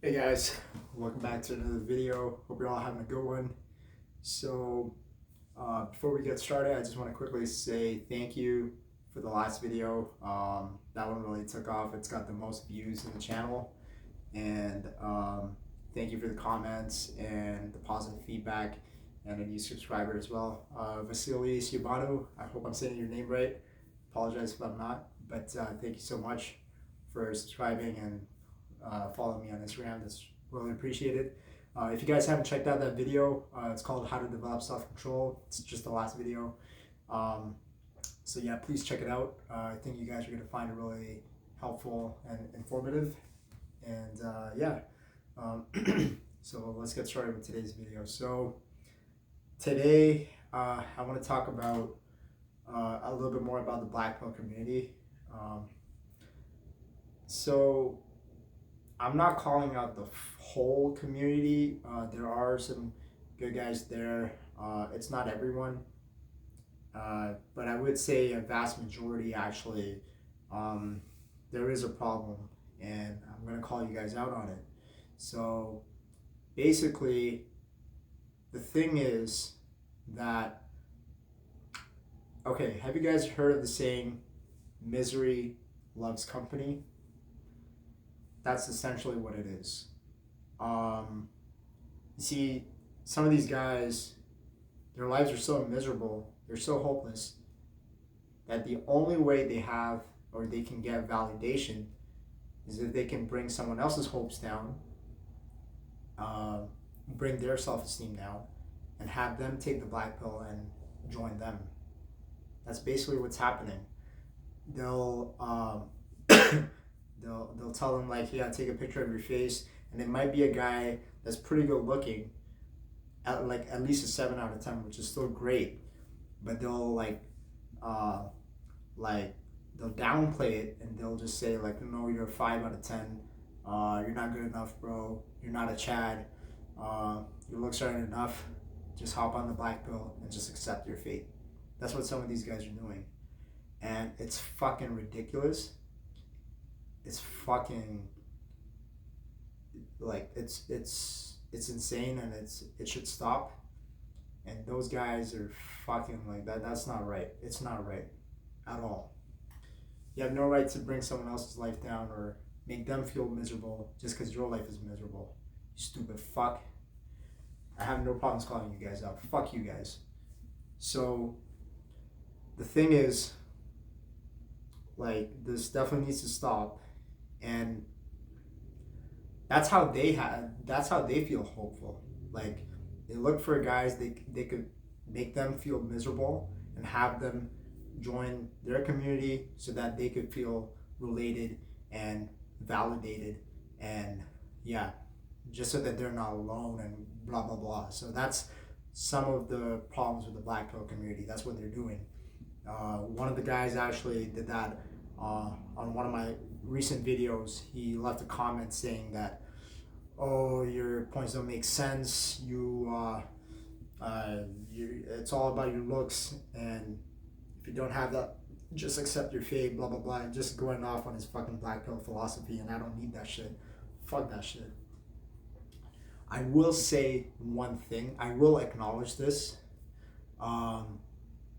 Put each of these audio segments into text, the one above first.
Hey guys, welcome back to another video. Hope you're all having a good one. So, before we get started, I just want to quickly say thank you for the last video. That one really took off. It's got the most views in the channel, and thank you for the comments and the positive feedback, and a new subscriber as well. Vasily Syabanu, I hope I'm saying your name right. Apologize if I'm not, but thank you so much for subscribing and follow me on Instagram. That's really appreciated. If you guys haven't checked out that video, it's called How to Develop Self-Control. It's just the last video. So yeah, please check it out. I think you guys are going to find it really helpful and informative. And so let's get started with today's video. So today I want to talk about a little bit more about the Black Pill community. So I'm not calling out the whole community. There are some good guys there. It's not everyone, but I would say a vast majority actually. There is a problem, and I'm gonna call you guys out on it. So basically, the thing is that, okay, have you guys heard of the saying, misery loves company? That's essentially what it is. You see, some of these guys, their lives are so miserable, they're so hopeless, that the only way they have or they can get validation is if they can bring someone else's hopes down, bring their self-esteem down, and have them take the black pill and join them. That's basically what's happening. They'll they'll tell them like, yeah, take a picture of your face, and it might be a guy that's pretty good looking, at least a 7 out of 10, which is still great, but they'll they'll downplay it, and they'll just say like, no, you're a 5 out of 10, you're not good enough, bro, you're not a Chad, your looks aren't enough, just hop on the black pill and just accept your fate. That's what some of these guys are doing, and it's fucking ridiculous. It's fucking, like, it's insane, and it should stop. And those guys are fucking like that. That's not right. It's not right at all. You have no right to bring someone else's life down or make them feel miserable just because your life is miserable. You stupid fuck. I have no problems calling you guys out. Fuck you guys. So the thing is, like, this definitely needs to stop. And that's how they feel hopeful. Like, they look for guys they could make them feel miserable and have them join their community so that they could feel related and validated, and yeah, just so that they're not alone and blah blah blah. So that's some of the problems with the black pill community. That's what they're doing. One of the guys actually did that on one of my recent videos. He left a comment saying that, oh, your points don't make sense, it's all about your looks, and if you don't have that, just accept your fate, blah blah blah, and just going off on his fucking black pill philosophy. And I don't need that shit. Fuck that shit. I will say one thing, I will acknowledge this.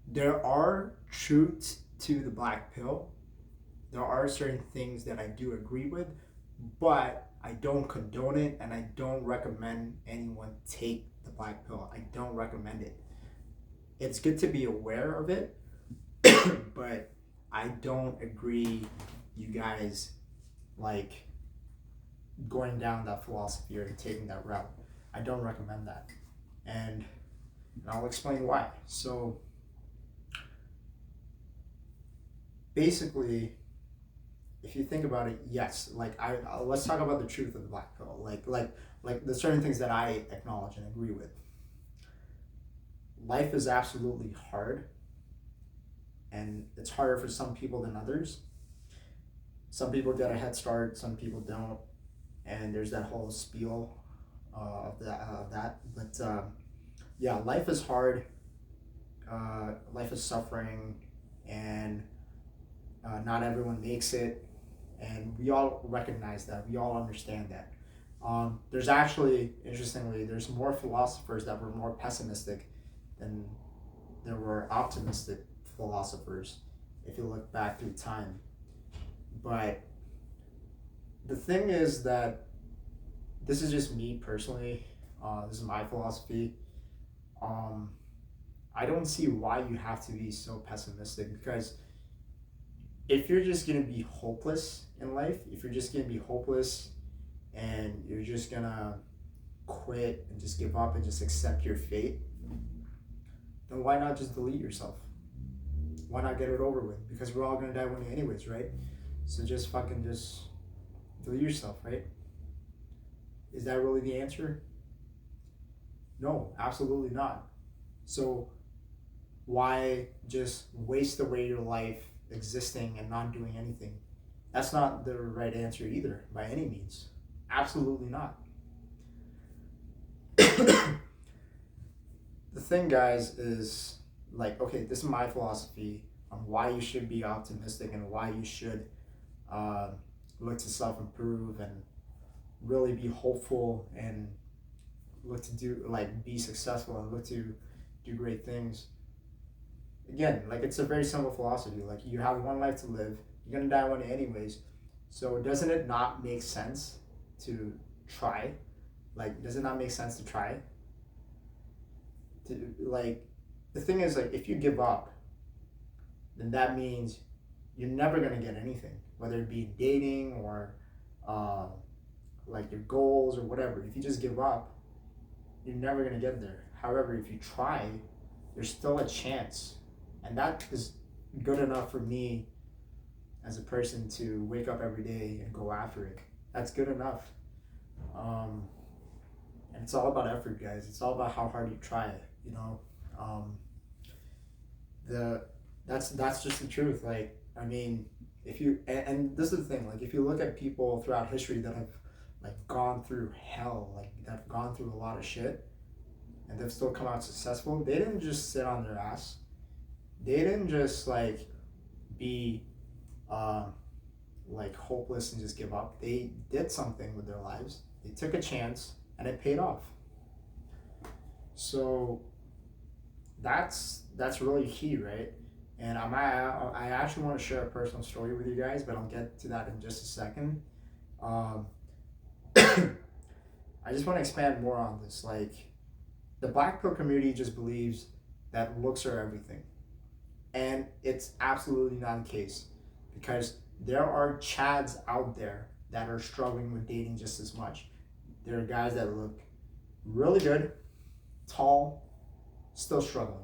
There are truths to the black pill. There are certain things that I do agree with, but I don't condone it, and I don't recommend anyone take the black pill. I don't recommend it. It's good to be aware of it, but I don't agree you guys like going down that philosophy or taking that route. I don't recommend that, and I'll explain why. So basically, if you think about it, yes, like let's talk about the truth of the black pill. Like the certain things that I acknowledge and agree with. Life is absolutely hard, and it's harder for some people than others. Some people get a head start, some people don't, and there's that whole spiel of that. But yeah, life is hard. Life is suffering, and not everyone makes it. And we all recognize that. We all understand that. There's actually, interestingly, there's more philosophers that were more pessimistic than there were optimistic philosophers if you look back through time. But the thing is that this is just me personally. This is my philosophy. Um, I don't see why you have to be so pessimistic, because if you're just gonna be hopeless in life, if you're just gonna be hopeless and you're just gonna quit and just give up and just accept your fate, then why not just delete yourself? Why not get it over with? Because we're all gonna die one day anyways, right? So just fucking just delete yourself, right? Is that really the answer? No, absolutely not. So why just waste away your life existing and not doing anything? That's not the right answer either, by any means. Absolutely not. The thing, guys, is like, okay, this is my philosophy on why you should be optimistic and why you should uh, look to self-improve and really be hopeful and look to do, like, be successful and look to do great things. Again, like, it's a very simple philosophy. Like, you have one life to live, you're gonna die one day anyways, so doesn't it not make sense to try? Like, does it not make sense to try? Like, the thing is, like, if you give up, then that means you're never gonna get anything, whether it be dating or uh, like your goals or whatever. If you just give up, you're never gonna get there. However, if you try, there's still a chance, and that is good enough for me as a person to wake up every day and go after it. That's good enough. And it's all about effort, guys. It's all about how hard you try it. You know, that's just the truth. Like, I mean, if you and this is the thing. Like, if you look at people throughout history that have like gone through hell, like that have gone through a lot of shit, and they've still come out successful. They didn't just sit on their ass. They didn't just like be like hopeless and just give up. They did something with their lives. They took a chance and it paid off. So that's really key, right? And I actually want to share a personal story with you guys, but I'll get to that in just a second. Um, I just want to expand more on this. Like, the black pill community just believes that looks are everything, and it's absolutely not the case, because there are chads out there that are struggling with dating just as much. There are guys that look really good, tall, still struggling.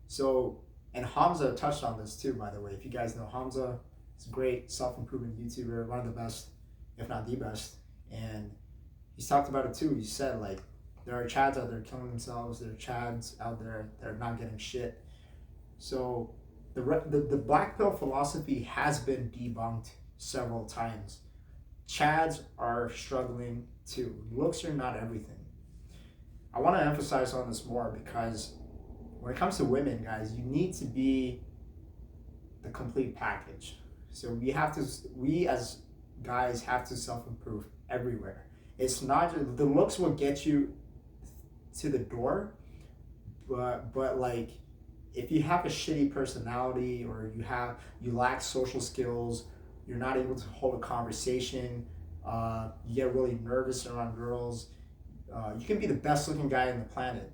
So, and Hamza touched on this too, by the way. If you guys know Hamza, he's a great self-improvement YouTuber, one of the best, if not the best. And he's talked about it too. He said, like, there are chads out there killing themselves. There are chads out there that are not getting shit. So the black pill philosophy has been debunked several times. Chads are struggling too. Looks are not everything. I want to emphasize on this more, because when it comes to women, guys, you need to be the complete package. So we as guys have to self-improve everywhere. It's not just, the looks will get you to the door, but like, if you have a shitty personality, or you lack social skills, you're not able to hold a conversation, you get really nervous around girls, you can be the best looking guy on the planet.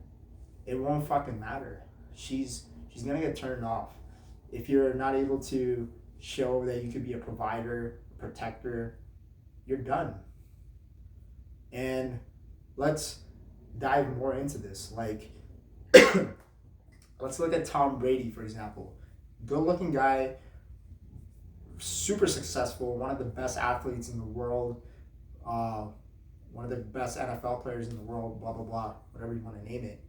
It won't fucking matter. She's gonna get turned off. If you're not able to show that you could be a provider, protector, you're done. And let's dive more into this. Like, let's look at Tom Brady, for example. Good looking guy, super successful, one of the best athletes in the world, one of the best NFL players in the world, blah, blah, blah, whatever you want to name it.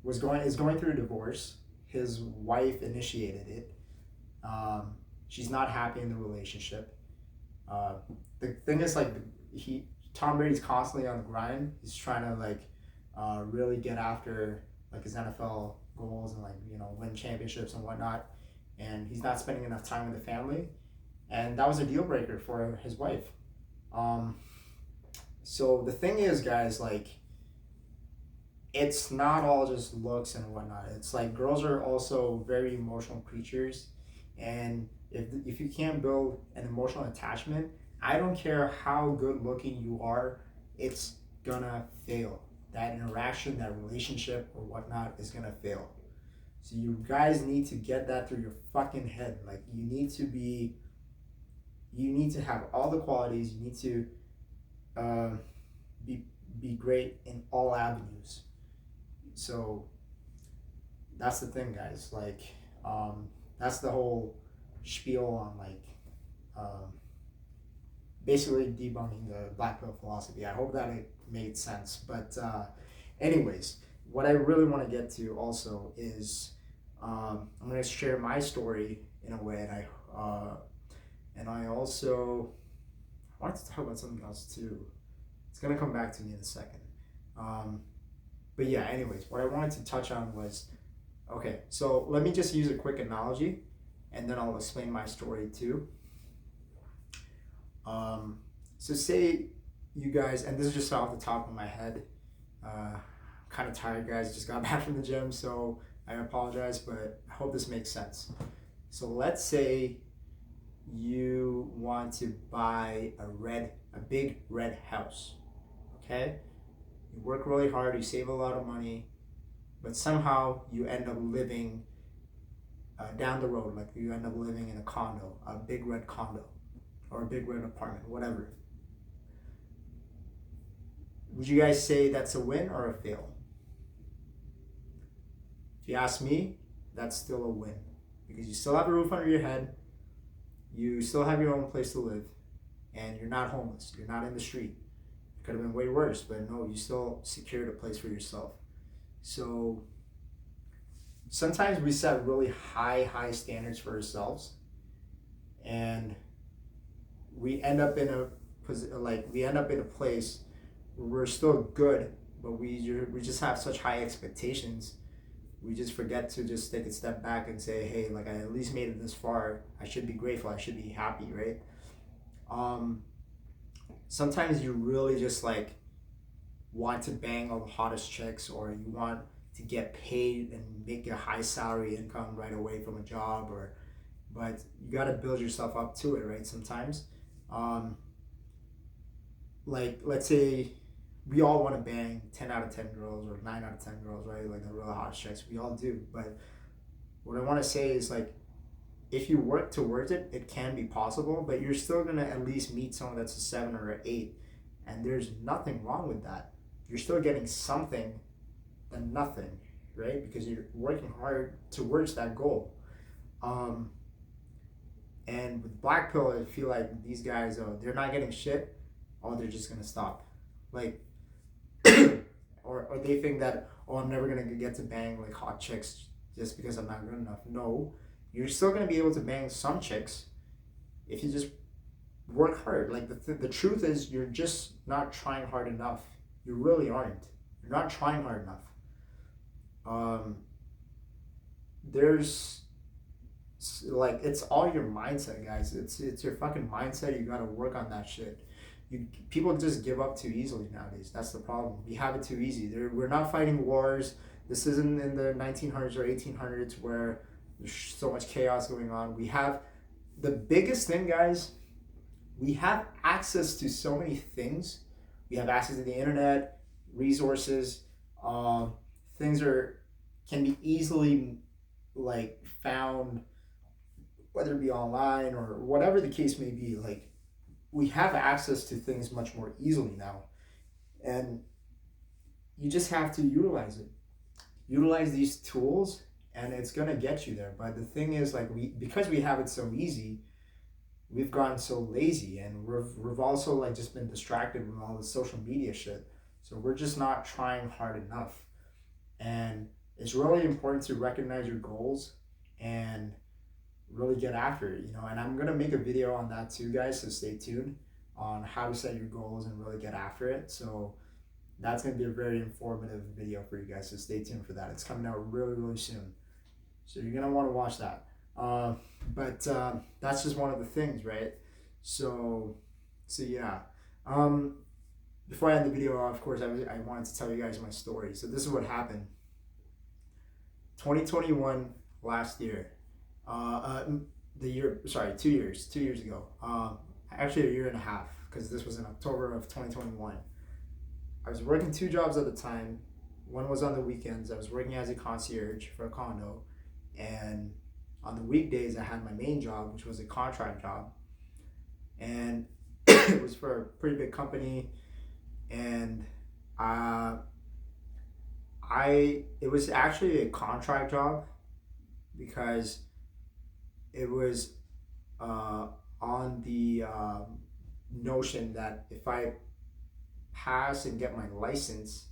Is going through a divorce. His wife initiated it. She's not happy in the relationship. The thing is, like, Tom Brady's constantly on the grind. He's trying to, like, really get after, like, his NFL goals and, like, you know, win championships and whatnot. And he's not spending enough time with the family. and that was a deal breaker for his wife. Um, so the thing is, guys, like, it's not all just looks and whatnot. It's like girls are also very emotional creatures, and if you can't build an emotional attachment, I don't care how good looking you are, it's gonna fail. That interaction, that relationship, or whatnot is gonna fail. So you guys need to get that through your fucking head. Like you need to have all the qualities. You need to uh, be be great in all avenues. So that's the thing, guys. Like, that's the whole spiel on like um, basically debunking the black pill philosophy. I hope that it made sense. But anyways, what I really want to get to also is I'm going to share my story in a way, and I also wanted to talk about something else too. It's going to come back to me in a second. Um, but yeah, anyways, what I wanted to touch on was, okay, so let me just use a quick analogy and then I'll explain my story too. So say you guys, and this is just off the top of my head, kind of tired, guys, just got back from the gym, so I apologize, but I hope this makes sense. So let's say you want to buy a big red house, okay? You work really hard, you save a lot of money, but somehow you end up living down the road, like you end up living in a condo, a big red condo, or a big red apartment, whatever. Would you guys say that's a win or a fail? If you ask me, that's still a win because you still have a roof under your head, you still have your own place to live, and you're not homeless. You're not in the street. It could have been way worse, but no, you still secured a place for yourself. So sometimes we set really high standards for ourselves, and we end up in a place where we're still good, but we just have such high expectations. We just forget to just take a step back and say, hey, like I at least made it this far. I should be grateful. I should be happy, right? Sometimes you really just like want to bang all the hottest chicks, or you want to get paid and make a high salary income right away from a job, but you got to build yourself up to it, right? Sometimes, like let's say we all want to bang 10 out of 10 girls or 9 out of 10 girls, right? Like the real hot chicks, we all do. But what I want to say is like, if you work towards it, it can be possible, but you're still going to at least meet someone that's a 7 or an 8. And there's nothing wrong with that. You're still getting something than nothing, right? Because you're working hard towards that goal. And with black pill, I feel like these guys, they're not getting shit. Oh, they're just going to stop. Like, or they think that, oh, I'm never going to get to bang like hot chicks just because I'm not good enough. No, you're still going to be able to bang some chicks if you just work hard. Like the truth is, you're just not trying hard enough. You really aren't. You're not trying hard enough. There's like, it's all your mindset, guys. It's your fucking mindset. You got to work on that shit. People just give up too easily nowadays. That's the problem. We have it too easy. We're not fighting wars. This isn't in the 1900s or 1800s where there's so much chaos going on. We have the biggest thing, guys. We have access to so many things. We have access to the internet, resources. Things can be easily like found, whether it be online or whatever the case may be. Like, we have access to things much more easily now, and you just have to utilize these tools, and it's going to get you there. But the thing is, like, because we have it so easy, we've gotten so lazy, and we've also like just been distracted with all the social media shit, so we're just not trying hard enough. And it's really important to recognize your goals and really get after it, and I'm gonna make a video on that too, guys, so stay tuned on how to set your goals and really get after it. So that's gonna be a very informative video for you guys, so stay tuned for that. It's coming out really soon, so you're gonna want to watch that. But that's just one of the things, right? So yeah. Um, Before I end the video, of course, I wanted to tell you guys my story. So this is what happened. 2021, last year, the year, sorry, 2 years ago. Actually, a year and a half, because this was in October of 2021. I was working two jobs at the time. One was on the weekends. I was working as a concierge for a condo, and on the weekdays, I had my main job, which was a contract job, and it was for a pretty big company, and uh, it was actually a contract job because it was uh, on the notion that if I pass and get my license,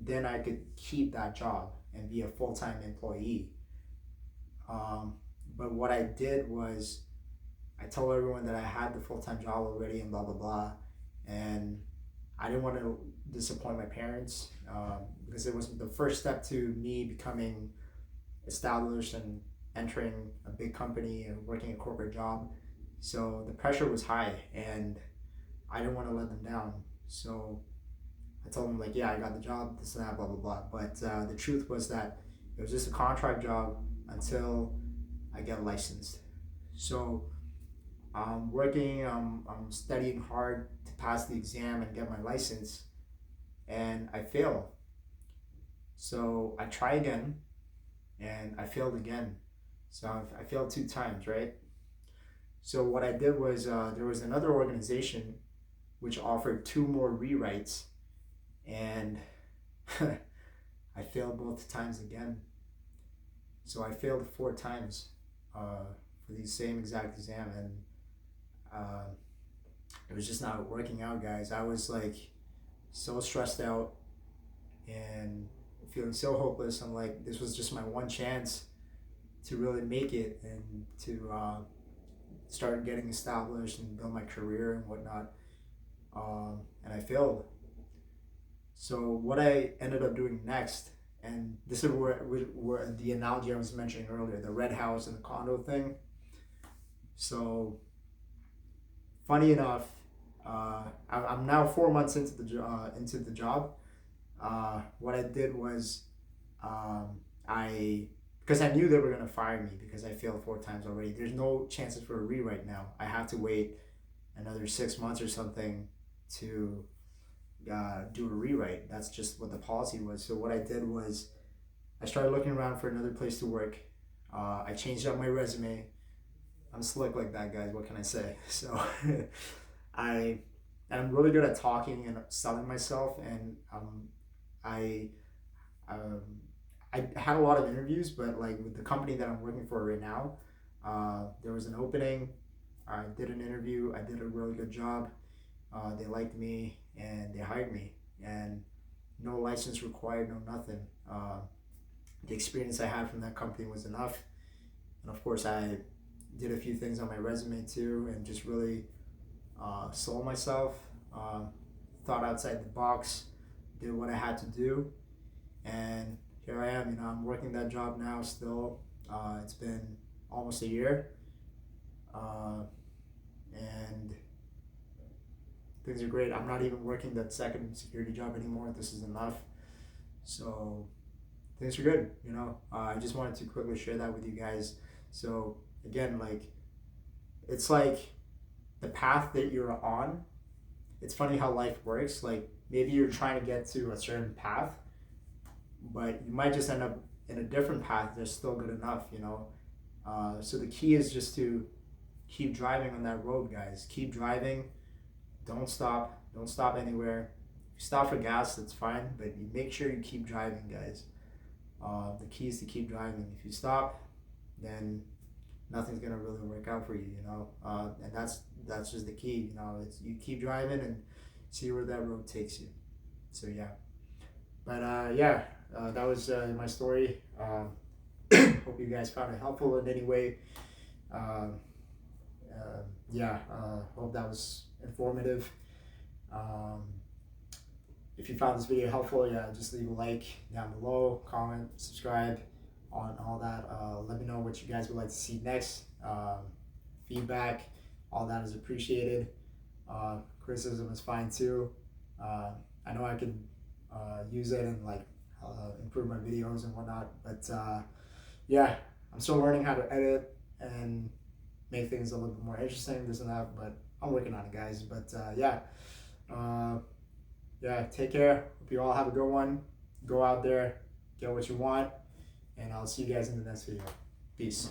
then I could keep that job and be a full time employee. Um, but what I did was I told everyone that I had the full time job already and blah blah blah, and I didn't want to disappoint my parents because it was the first step to me becoming established and entering a big company and working a corporate job. So the pressure was high, and I didn't want to let them down. So I told them like, yeah, I got the job, this and that, blah blah blah. But the truth was that it was just a contract job until I get licensed. So I'm working, I'm studying hard to pass the exam and get my license, and I fail. So I try again, and I failed again. So I failed two times, right? So what I did was there was another organization which offered two more rewrites, and I failed both times again. So I failed four times for the same exact exam, and uh, it was just not working out, guys. I was like so stressed out and feeling so hopeless. I'm like, this was just my one chance to really make it and to start getting established and build my career and whatnot. And I failed. So what I ended up doing next, and this is where the analogy I was mentioning earlier, the red house and the condo thing. So funny enough, I'm now 4 months into the job. What I did was I because I knew they were gonna fire me because I failed four times already. There's no chances for a rewrite now. I have to wait another 6 months or something to do a rewrite. That's just what the policy was. So what I did was I started looking around for another place to work. I changed up my resume. I'm slick like that, guys. What can I say? So I'm really good at talking and selling myself, and I um, I had a lot of interviews, but like with the company that I'm working for right now, there was an opening. I did an interview. I did a really good job. They liked me and they hired me, and no license required, no nothing. The experience I had from that company was enough, and of course I did a few things on my resume too, and just really sold myself. Thought outside the box, did what I had to do, and here I am. I'm working that job now still. It's been almost a year, and things are great. I'm not even working that second security job anymore. This is enough. So things are good. I just wanted to quickly share that with you guys. So again, like, it's like the path that you're on. It's funny how life works. Like, maybe you're trying to get to a certain path, but you might just end up in a different path that's still good enough. So the key is just to keep driving on that road, guys. Keep driving. Don't stop. Don't stop anywhere. If you stop for gas, that's fine, but you make sure you keep driving, guys. The key is to keep driving. If you stop, then nothing's gonna really work out for you, and that's just the key. It's you keep driving and see where that road takes you. So yeah, but that was my story. Hope you guys found it helpful in any way. Um, Hope that was informative. If you found this video helpful, just leave a like down below, comment, subscribe, on all that. Let me know what you guys would like to see next. Feedback, all that is appreciated. Criticism is fine too. I know I could use it and like improve my videos and whatnot, but yeah, I'm still learning how to edit and make things a little bit more interesting, this and that, but I'm working on it, guys. But yeah, take care. Hope you all have a good one. Go out there, get what you want, and I'll see you guys in the next video. Peace.